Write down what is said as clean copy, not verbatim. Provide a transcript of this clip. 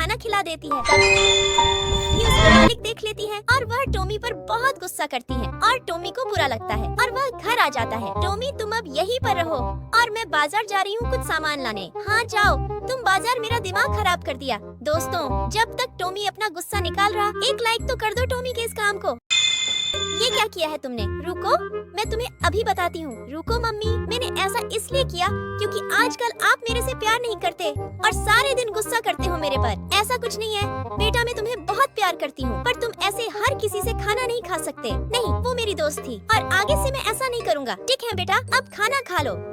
खाना खिला देती है। तभी उसकी मालिक देख लेती है और वह टॉमी पर बहुत गुस्सा करती है और टॉमी को बुरा लगता है और वह घर आ जाता है। टॉमी, तुम अब यहीं पर रहो और मैं बाजार जा रही हूँ कुछ सामान लाने। हाँ जाओ, तुम बाजार मेरा दिमाग खराब कर दिया। दोस्तों, जब तक टॉमी अपना गुस्सा निकाल रहा, एक लाइक तो कर दो टॉमी के इस काम को। ये क्या किया है तुमने? रुको, मैं तुम्हें अभी बताती हूँ। रुको मम्मी, मैंने ऐसा इसलिए किया क्योंकि आजकल आप मेरे से प्यार नहीं करते और सारे दिन गुस्सा करते हो मेरे पर। ऐसा कुछ नहीं है बेटा, मैं तुम्हें बहुत प्यार करती हूँ, पर तुम ऐसे हर किसी से खाना नहीं खा सकते। नहीं, वो मेरी दोस्त थी और आगे से मैं ऐसा नहीं करूँगा। ठीक है बेटा, अब खाना खा लो।